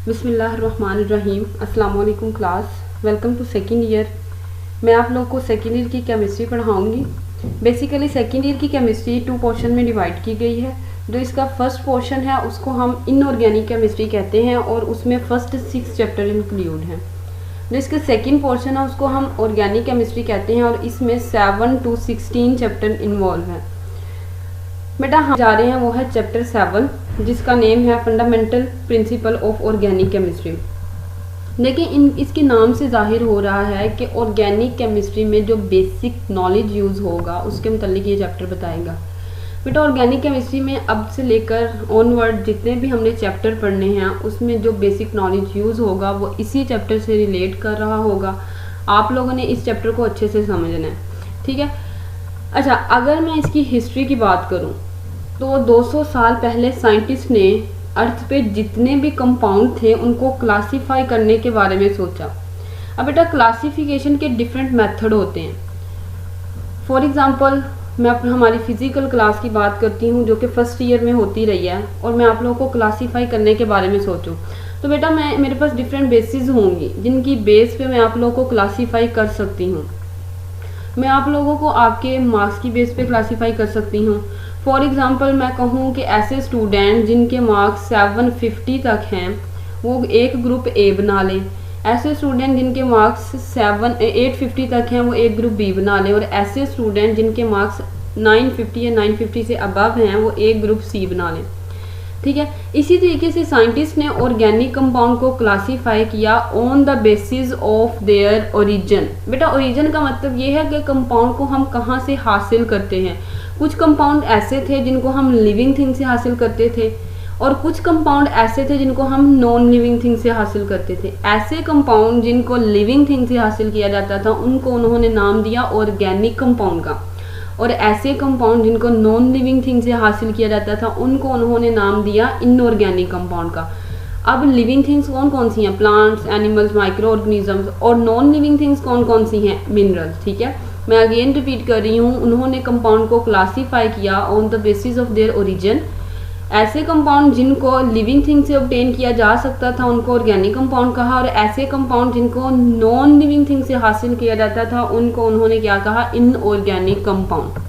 बिस्मिल्लाहिर्रहमानिर्रहीम। अस्सलाम वालेकुम class, welcome to second year. मैं आप लोग को सेकेंड ईयर की केमिस्ट्री पढ़ाऊंगी। बेसिकली सेकेंड ईयर की केमिस्ट्री 2 पोर्शन में डिवाइड की गई है। जो इसका फर्स्ट पोर्शन है उसको हम इनऑर्गेनिक केमिस्ट्री कहते हैं और उसमें फर्स्ट 6 चैप्टर इंक्लूड हैं। जो इसका सेकेंड पोर्शन है उसको हम ऑर्गेनिक केमिस्ट्री कहते हैं और इसमें 7 to 16 चैप्टर इन्वॉल्व हैं। बेटा हम जा रहे हैं वो है चैप्टर 7 जिसका नेम है fundamental principle of organic chemistry. देखिए इसके नाम से जाहिर हो रहा है कि ऑर्गेनिक केमिस्ट्री में जो बेसिक नॉलेज यूज़ होगा उसके मुतालिक ये चैप्टर बताएगा। बेटा ऑर्गेनिक केमिस्ट्री में अब से लेकर ऑनवर्ड जितने भी हमने चैप्टर पढ़ने हैं उसमें जो बेसिक नॉलेज यूज़ होगा वो इसी चैप्टर से रिलेट कर रहा होगा। आप लोगों ने इस चैप्टर को अच्छे से समझना है, ठीक है। अच्छा, अगर मैं इसकी हिस्ट्री की बात करूं तो 200 साल पहले साइंटिस्ट ने अर्थ पे जितने भी कंपाउंड थे उनको क्लासिफाई करने के बारे में सोचा। अब बेटा क्लासिफिकेशन के डिफरेंट मेथड होते हैं। फॉर एग्जांपल मैं हमारी फिजिकल क्लास की बात करती हूँ जो कि फर्स्ट ईयर में होती रही है और मैं आप लोगों को क्लासीफाई करने के बारे में सोचूं तो बेटा मेरे पास डिफरेंट बेसिस होंगी जिनकी बेस पे मैं आप लोगों को क्लासीफाई कर सकती हूँ। मैं आप लोगों को आपके मार्क्स की बेस पे क्लासीफाई कर सकती हूँ। फॉर एग्जांपल मैं कहूँ कि ऐसे स्टूडेंट जिनके मार्क्स 750 तक हैं वो एक ग्रुप ए बना लें। ऐसे स्टूडेंट जिनके मार्क्स 850 तक हैं वो एक ग्रुप बी बना लें और ऐसे स्टूडेंट जिनके मार्क्स 950 या 950 से अबव हैं वो एक ग्रुप सी बना लें, ठीक है। इसी तरीके से साइंटिस्ट ने ऑर्गेनिक कंपाउंड को क्लासीफाई किया on the basis of their origin. बेटा ओरिजिन का मतलब ये है कि कंपाउंड को हम कहाँ से हासिल करते हैं। कुछ कंपाउंड ऐसे थे जिनको हम लिविंग थिंग से हासिल करते थे और कुछ कंपाउंड ऐसे थे जिनको हम नॉन लिविंग थिंग से हासिल करते थे। ऐसे कंपाउंड जिनको लिविंग थिंग से हासिल किया जाता था उनको उन्होंने नाम दिया ऑर्गेनिक कंपाउंड का और ऐसे कंपाउंड जिनको नॉन लिविंग थिंग से हासिल किया जाता था उनको उन्होंने नाम दिया इनऑर्गेनिक कंपाउंड का। अब लिविंग थिंग्स कौन कौन सी हैं? Plants, animals, micro organisms. और नॉन लिविंग थिंग्स कौन कौन सी हैं? मिनरल्स, ठीक है। मैं अगेन रिपीट कर रही हूँ, उन्होंने कंपाउंड को क्लासीफाई किया on the basis of their origin. ऐसे कंपाउंड जिनको लिविंग थिंग से ऑब्टेन किया जा सकता था उनको ऑर्गेनिक कंपाउंड कहा और ऐसे कंपाउंड जिनको नॉन लिविंग थिंग से हासिल किया जाता था उनको उन्होंने क्या कहा? Inorganic compound.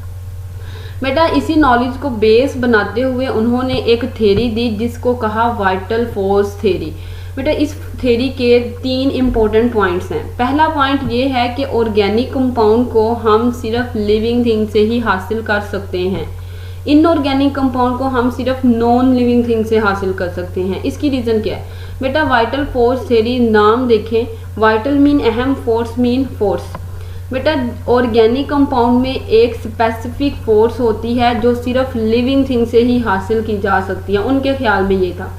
बेटा इसी नॉलेज को बेस बनाते हुए उन्होंने एक थ्योरी दी जिसको कहा वाइटल फोर्स थ्योरी। बेटा इस थ्योरी के 3 इम्पोर्टेंट पॉइंट्स हैं। पहला पॉइंट ये है कि ऑर्गेनिक कंपाउंड को हम सिर्फ लिविंग थिंग से ही हासिल कर सकते हैं, इनऑर्गेनिक कंपाउंड को हम सिर्फ नॉन लिविंग थिंग से हासिल कर सकते हैं। इसकी रीज़न क्या है? बेटा वाइटल फोर्स थ्योरी, नाम देखें, वाइटल मीन अहम, फोर्स मीन फोर्स। बेटा ऑर्गेनिक कंपाउंड में एक स्पेसिफिक फोर्स होती है जो सिर्फ लिविंग थिंग से ही हासिल की जा सकती है, उनके ख्याल में ये था।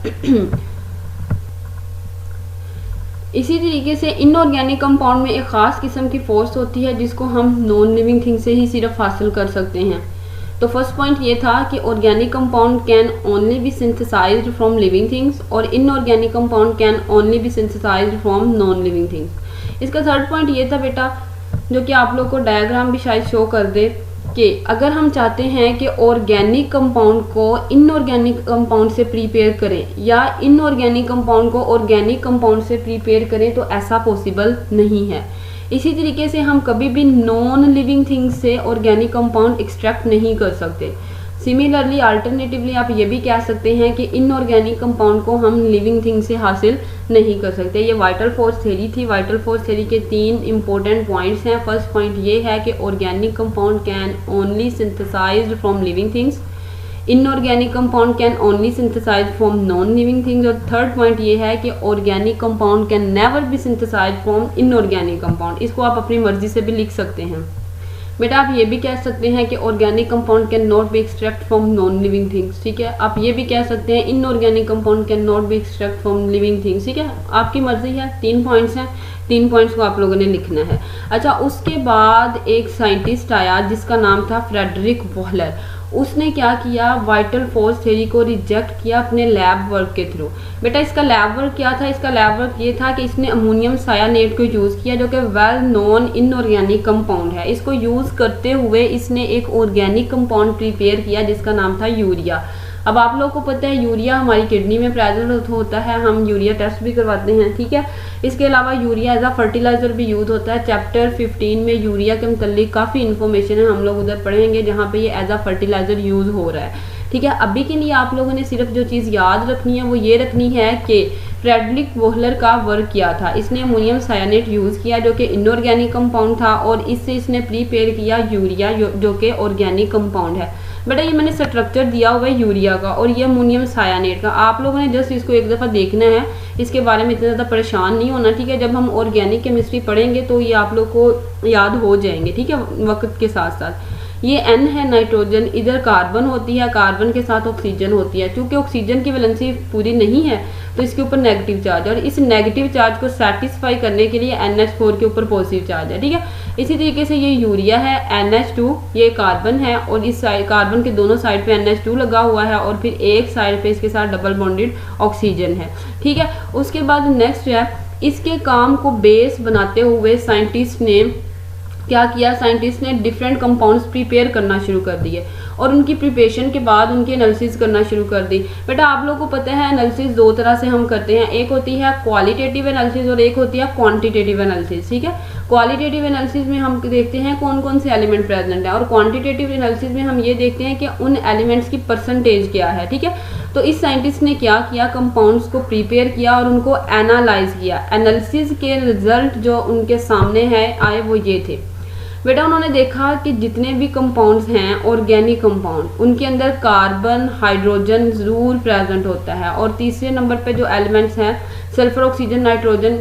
इसी तरीके से इनऑर्गेनिक कंपाउंड में एक ख़ास किस्म की फोर्स होती है जिसको हम नॉन लिविंग थिंग से ही सिर्फ हासिल कर सकते हैं। तो फर्स्ट पॉइंट ये था कि organic compound can only be synthesized from living things और inorganic compound can only be synthesized from non living things. इसका थर्ड पॉइंट ये था बेटा, जो कि आप लोग को डायग्राम भी शायद शो कर दे, कि अगर हम चाहते हैं कि ऑर्गेनिक कंपाउंड को इनऑर्गेनिक कंपाउंड से प्रिपेयर करें या इनऑर्गेनिक कंपाउंड को ऑर्गेनिक कंपाउंड से प्रिपेयर करें तो ऐसा पॉसिबल नहीं है। इसी तरीके से हम कभी भी नॉन लिविंग थिंग्स से ऑर्गेनिक कंपाउंड एक्सट्रैक्ट नहीं कर सकते। सिमिलरली अल्टरनेटिवली आप ये भी कह सकते हैं कि इनऑर्गेनिक कंपाउंड को हम लिविंग थिंग से हासिल नहीं कर सकते। ये वाइटल फोर्स थ्योरी थी। वाइटल फोर्स थ्योरी के 3 इंपॉर्टेंट पॉइंट्स हैं। फर्स्ट पॉइंट ये है कि organic compound can only synthesized from living things, inorganic compound can only synthesized from non living things. और थर्ड पॉइंट ये है कि organic compound can never be synthesized from inorganic compound. इसको आप अपनी मर्जी से भी लिख सकते हैं। बेटा आप ये भी कह सकते हैं कि organic compound can not be extract from non living things, ठीक है। आप ये भी कह सकते हैं inorganic compound can not be extract from living things, ठीक है। आपकी मर्जी है। 3 पॉइंट्स हैं, 3 पॉइंट्स को आप लोगों ने लिखना है। अच्छा, उसके बाद एक साइंटिस्ट आया जिसका नाम था फ्रेडरिक वॉलर। उसने क्या किया? वाइटल फोर्स थ्योरी को रिजेक्ट किया अपने लैब वर्क के थ्रू। बेटा इसका लैब वर्क क्या था? इसका लैब वर्क ये था कि इसने अमोनियम सायानेट को यूज़ किया जो कि वेल नोन इनऑर्गेनिक कंपाउंड है। इसको यूज़ करते हुए इसने एक ऑर्गेनिक कंपाउंड प्रिपेयर किया जिसका नाम था यूरिया। अब आप लोगों को पता है यूरिया हमारी किडनी में प्रेजेंट होता है, हम यूरिया टेस्ट भी करवाते हैं, ठीक है। इसके अलावा यूरिया एज अ फर्टिलाइजर भी यूज होता है। चैप्टर 15 में यूरिया के मतलब काफ़ी इन्फॉर्मेशन है, हम लोग उधर पढ़ेंगे जहाँ पे ये एज अ फर्टिलाइजर यूज हो रहा है, ठीक है। अभी के लिए आप लोगों ने सिर्फ जो चीज़ याद रखनी है वो ये रखनी है कि फ्रेडरिक वोहलर का वर्क किया था, इसने अमोनियम साइनेट यूज़ किया जो कि इनऑर्गेनिक कंपाउंड था, और इससे इसने प्रीपेयर किया यूरिया जो कि ऑर्गेनिक कंपाउंड है। बेटा ये मैंने स्ट्रक्चर दिया हुआ है यूरिया का और ये अमोनियम साइनेट का, आप लोगों ने जस्ट इसको एक दफ़ा देखना है, इसके बारे में इतना ज़्यादा परेशान नहीं होना, ठीक है। जब हम ऑर्गेनिक केमिस्ट्री पढ़ेंगे तो ये आप लोग को याद हो जाएंगे, ठीक है, वक्त के साथ साथ। ये N है नाइट्रोजन, इधर कार्बन होती है, कार्बन के साथ ऑक्सीजन होती है। चूंकि ऑक्सीजन की वैलेंसी पूरी नहीं है तो इसके ऊपर नेगेटिव चार्ज, और इस नेगेटिव चार्ज को सेटिस्फाई करने के लिए NH4 के ऊपर पॉजिटिव चार्ज है, ठीक है। इसी तरीके से ये यूरिया है, NH2 ये कार्बन है, और इस साइड कार्बन के दोनों साइड पे NH2 लगा हुआ है, और फिर एक साइड पे इसके साथ डबल बॉन्डेड ऑक्सीजन है, ठीक है। उसके बाद नेक्स्ट है, इसके काम को बेस बनाते हुए साइंटिस्ट ने क्या किया, साइंटिस्ट ने डिफरेंट कंपाउंड्स प्रिपेयर करना शुरू कर दिए, और उनकी प्रिपरेशन के बाद उनकी एनालिसिस करना शुरू कर दी। बेटा आप लोगों को पता है एनालिसिस दो तरह से हम करते हैं, एक होती है क्वालिटेटिव एनालिसिस और एक होती है क्वांटिटेटिव एनालिसिस, ठीक है। क्वालिटेटिव एनालिसिस में हम देखते हैं कौन कौन से एलिमेंट प्रेजेंट है, और क्वांटिटेटिव एनालिसिस में हम ये देखते हैं कि उन एलिमेंट्स की परसेंटेज क्या है, ठीक है। तो इस साइंटिस्ट ने क्या किया, कंपाउंड्स को प्रिपेयर किया और उनको एनालाइज किया। एनालिसिस के रिजल्ट जो उनके सामने है आए वो ये थे। बेटा उन्होंने देखा कि जितने भी कंपाउंड्स हैं ऑर्गेनिक कंपाउंड, उनके अंदर कार्बन हाइड्रोजन ज़रूर प्रेजेंट होता है, और तीसरे नंबर पे जो एलिमेंट्स हैं सल्फर ऑक्सीजन नाइट्रोजन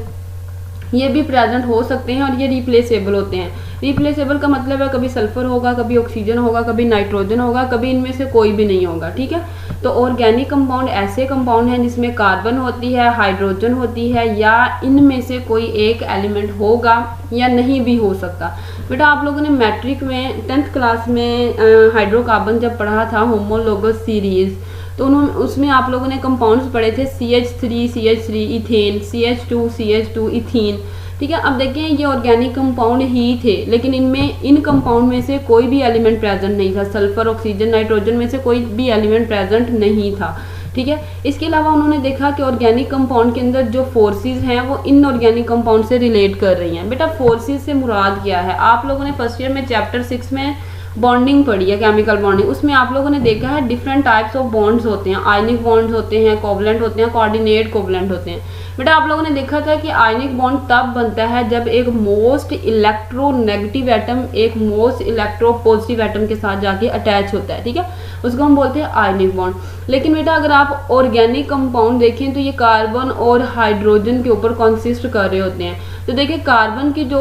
ये भी प्रेजेंट हो सकते हैं, और ये रिप्लेसेबल होते हैं। रिप्लेसेबल का मतलब है कभी सल्फर होगा, कभी ऑक्सीजन होगा, कभी नाइट्रोजन होगा, कभी इनमें से कोई भी नहीं होगा, ठीक है। तो ऑर्गेनिक कंपाउंड ऐसे कंपाउंड हैं जिसमें कार्बन होती है, हाइड्रोजन होती है, या इनमें से कोई एक एलिमेंट होगा या नहीं भी हो सकता। बेटा आप लोगों ने मैट्रिक में 10th क्लास में हाइड्रोकार्बन जब पढ़ा था होमोलोगस सीरीज, तो उन्होंने उसमें आप लोगों ने कंपाउंड्स पढ़े थे CH3 इथेन, CH2 इथीन, ठीक है। अब देखें ये ऑर्गेनिक कंपाउंड ही थे, लेकिन इनमें इन कंपाउंड में से कोई भी एलिमेंट प्रेजेंट नहीं था, सल्फर ऑक्सीजन नाइट्रोजन में से कोई भी एलिमेंट प्रेजेंट नहीं था, ठीक है। इसके अलावा उन्होंने देखा कि ऑर्गेनिक कंपाउंड के अंदर जो फोर्सेस हैं वो इनऑर्गेनिक कंपाउंड से रिलेट कर रही हैं। बेटा फोर्सेस से मुराद क्या है, आप लोगों ने फर्स्ट ईयर में चैप्टर 6 में बॉन्डिंग पढ़ी है, केमिकल बॉन्डिंग, उसमें आप लोगों ने देखा है डिफरेंट टाइप्स ऑफ बॉन्ड्स होते हैं, आयनिक बॉन्ड्स होते हैं, कोवलेंट होते हैं, कोऑर्डिनेट कोवलेंट होते हैं। बेटा आप लोगों ने देखा था कि आयनिक बॉन्ड तब बनता है जब एक मोस्ट इलेक्ट्रोनेगेटिव एटम एक मोस्ट इलेक्ट्रो पॉजिटिव एटम के साथ जाके अटैच होता है, ठीक है, उसको हम बोलते हैं आयनिक बॉन्ड। लेकिन बेटा अगर आप ऑर्गेनिक कंपाउंड देखें तो ये कार्बन और हाइड्रोजन के ऊपर कंसिस्ट कर रहे होते हैं। तो देखिए कार्बन की जो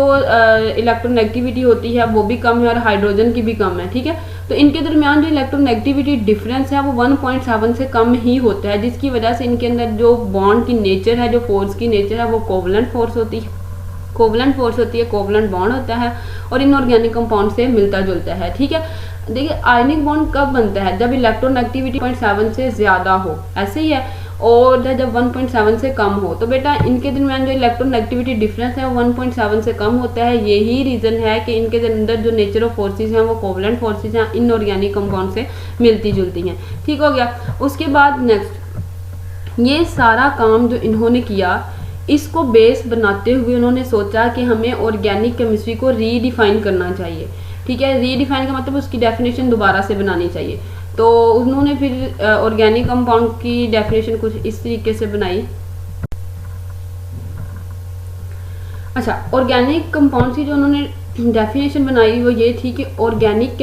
इलेक्ट्रोनेगेटिविटी होती है वो भी कम है और हाइड्रोजन की भी कम है, ठीक है। तो इनके दरमियान जो इलेक्ट्रोनेगेटिविटी डिफरेंस है वो 1.7 से कम ही होता है, जिसकी वजह से इनके अंदर जो बॉन्ड की नेचर है, जो फोर्स की नेचर है वो कोवलेंट फोर्स होती है, कोवलेंट बॉन्ड होता है, और इनऑर्गेनिक कंपाउंड से मिलता जुलता है, ठीक है। देखिए आयनिक बॉन्ड कब बनता है, जब इलेक्ट्रोनेगेटिविटी 0.7 से ज़्यादा हो, ऐसे ही है, और जब 1.7 से कम हो। तो बेटा इनके दरमियान जो इलेक्ट्रोनेगेटिविटी डिफरेंस है वो 1.7 से कम होता है। यही रीज़न है कि इनके अंदर जो नेचर ऑफ फोर्सेस हैं वो कोवलेंट फोर्सेस हैं, इनऑर्गेनिक कंपाउंड से मिलती जुलती हैं, ठीक हो गया। उसके बाद नेक्स्ट ये सारा काम जो इन्होंने किया, इसको बेस बनाते हुए उन्होंने सोचा कि हमें ऑर्गेनिक केमिस्ट्री को रीडिफाइन करना चाहिए, ठीक है। रीडिफाइन का मतलब उसकी डेफिनेशन दोबारा से बनानी चाहिए। तो उन्होंने फिर ऑर्गेनिक कंपाउंड की डेफिनेशन कुछ इस तरीके से बनाई। अच्छा, ऑर्गेनिक कंपाउंड की जो उन्होंने डेफिनेशन बनाई वो ये थी कि ऑर्गेनिक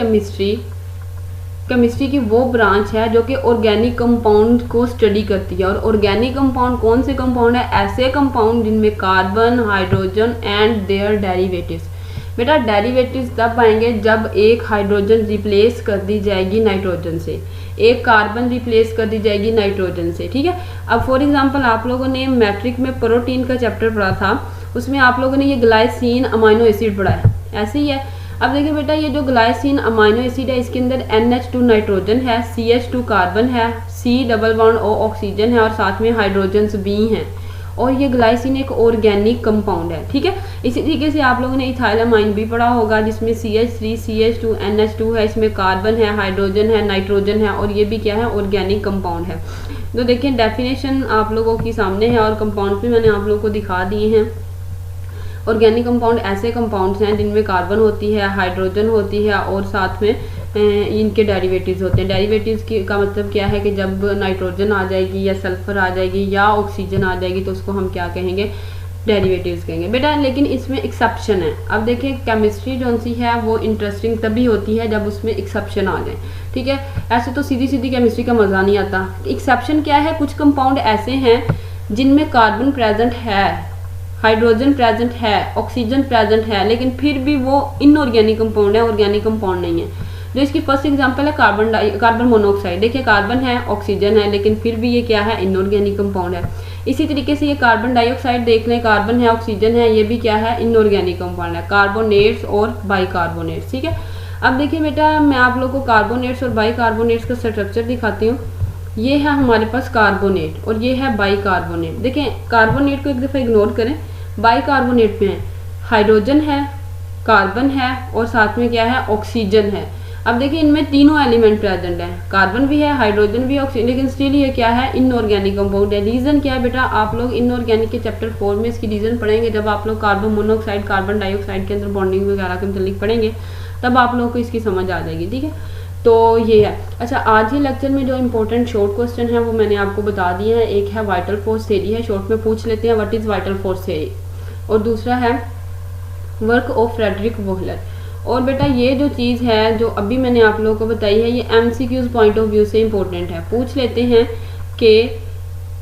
केमिस्ट्री की वो ब्रांच है जो कि ऑर्गेनिक कंपाउंड को स्टडी करती है। और ऑर्गेनिक कंपाउंड कौन से कंपाउंड है, ऐसे कंपाउंड जिनमें carbon, hydrogen and their derivatives. बेटा डेरिवेटिव्स तब आएंगे जब एक हाइड्रोजन रिप्लेस कर दी जाएगी नाइट्रोजन से, एक कार्बन रिप्लेस कर दी जाएगी नाइट्रोजन से, ठीक है। अब फॉर एग्जांपल आप लोगों ने मैट्रिक में प्रोटीन का चैप्टर पढ़ा था, उसमें आप लोगों ने ये ग्लाइसिन अमाइनो एसिड पढ़ा है, ऐसे ही है। अब देखिए बेटा ये जो ग्लाइसिन अमाइनो एसिड है इसके अंदर NH2 नाइट्रोजन है, CH2 कार्बन है, C double bond O oxygen है, और साथ में हाइड्रोजन्स भी हैं। और ये ग्लाइसिन एक ऑर्गेनिक कंपाउंड है, ठीक है। इसी तरीके से आप लोगों ने इथाइलामाइन भी पढ़ा होगा, जिसमें CH3 CH2 NH2 है, इसमें कार्बन है, हाइड्रोजन है, नाइट्रोजन है, और ये भी क्या है, ऑर्गेनिक कंपाउंड है। तो देखिए डेफिनेशन आप लोगों की सामने है और कंपाउंड भी मैंने आप लोगों को दिखा दिए हैं। ऑर्गेनिक कंपाउंड ऐसे कंपाउंड्स हैं जिनमें कार्बन होती है, हाइड्रोजन होती है और साथ में इनके डेरिवेटिव्स होते हैं। डेरिवेटिव्स की का मतलब क्या है कि जब नाइट्रोजन आ जाएगी या सल्फर आ जाएगी या ऑक्सीजन आ जाएगी तो उसको हम क्या कहेंगे, डेरिवेटिव्स कहेंगे बेटा। लेकिन इसमें एक्सेप्शन है। अब देखिए केमिस्ट्री जो सी है वो इंटरेस्टिंग तभी होती है जब उसमें एक्सेप्शन आ जाए, ठीक है। ऐसे तो सीधी सीधी केमिस्ट्री का मज़ा नहीं आता। एक्सेप्शन क्या है, कुछ कंपाउंड ऐसे हैं जिनमें कार्बन प्रेजेंट है, हाइड्रोजन प्रेजेंट है, ऑक्सीजन प्रेजेंट है, लेकिन फिर भी वो इनऑर्गेनिक कंपाउंड है, ऑर्गेनिक कंपाउंड नहीं है। जो इसकी फर्स्ट एग्जांपल है कार्बन मोनोऑक्साइड। देखिए कार्बन है, ऑक्सीजन है, लेकिन फिर भी ये क्या है, इनऑर्गेनिक कंपाउंड है। इसी तरीके से ये कार्बन डाइऑक्साइड देख लें, कार्बन है, ऑक्सीजन है, ये भी क्या है, इनऑर्गेनिक कंपाउंड है। कार्बोनेट्स और बाइकार्बोनेट्स, ठीक है। अब देखिए बेटा मैं आप लोगों को कार्बोनेट्स और बाइकार्बोनेट्स का स्ट्रक्चर दिखाती हूँ। ये है हमारे पास कार्बोनेट और ये है बाइकार्बोनेट। देखें कार्बोनेट को एक दफ़ा इग्नोर करें, बाइकार्बोनेट में हाइड्रोजन है, कार्बन है और साथ में क्या है, ऑक्सीजन है। अब देखिए इनमें तीनों एलिमेंट प्रेजेंट हैं, कार्बन भी है, हाइड्रोजन भी है, ऑक्सीजन, लेकिन स्टिल ये क्या है, इनऑर्गेनिक कंपाउंड है। रीज़न क्या है बेटा, आप लोग इनऑर्गेनिक के चैप्टर 4 में इसकी रीज़न पढ़ेंगे। जब आप लोग कार्बन मोनोऑक्साइड कार्बन डाइऑक्साइड के अंदर बॉन्डिंग वगैरह के मतलब पढ़ेंगे तब आप लोगों को इसकी समझ आ जाएगी, ठीक है। तो ये है। अच्छा आज ही लेक्चर में जो इंपॉर्टेंट शॉर्ट क्वेश्चन है वो मैंने आपको बता दिए हैं। एक है वाइटल फोर्स थ्योरी है, शॉर्ट में पूछ लेते हैं what is vital force theory, और दूसरा है वर्क ऑफ फ्रेडरिक वोहलर। और बेटा ये जो चीज़ है जो अभी मैंने आप लोगों को बताई है ये MCQs पॉइंट ऑफ व्यू से इम्पोर्टेंट है। पूछ लेते हैं कि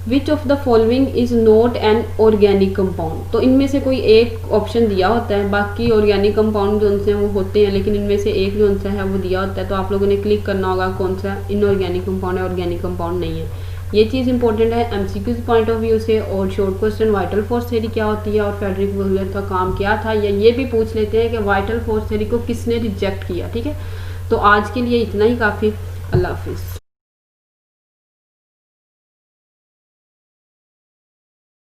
which of the following is not an organic compound. तो इनमें से कोई एक ऑप्शन दिया होता है, बाकी ऑर्गेनिक कंपाउंड जो उनसे वो होते हैं, लेकिन इनमें से एक जो उनसा है वो दिया होता है। तो आप लोगों ने क्लिक करना होगा कौन सा इनऑर्गेनिक कंपाउंड है, ऑर्गेनिक कंपाउंड नहीं है। ये चीज़ इंपॉर्टेंट है MCQs पॉइंट ऑफ व्यू से। और short question vital force theory क्या होती है और फ्रेडरिक वोहलर का काम क्या था, या ये भी पूछ लेते हैं कि वाइटल फोर्स थ्योरी को किसने रिजेक्ट किया, ठीक है। तो आज के लिए इतना ही काफ़ी। अल्लाह हाफिज़।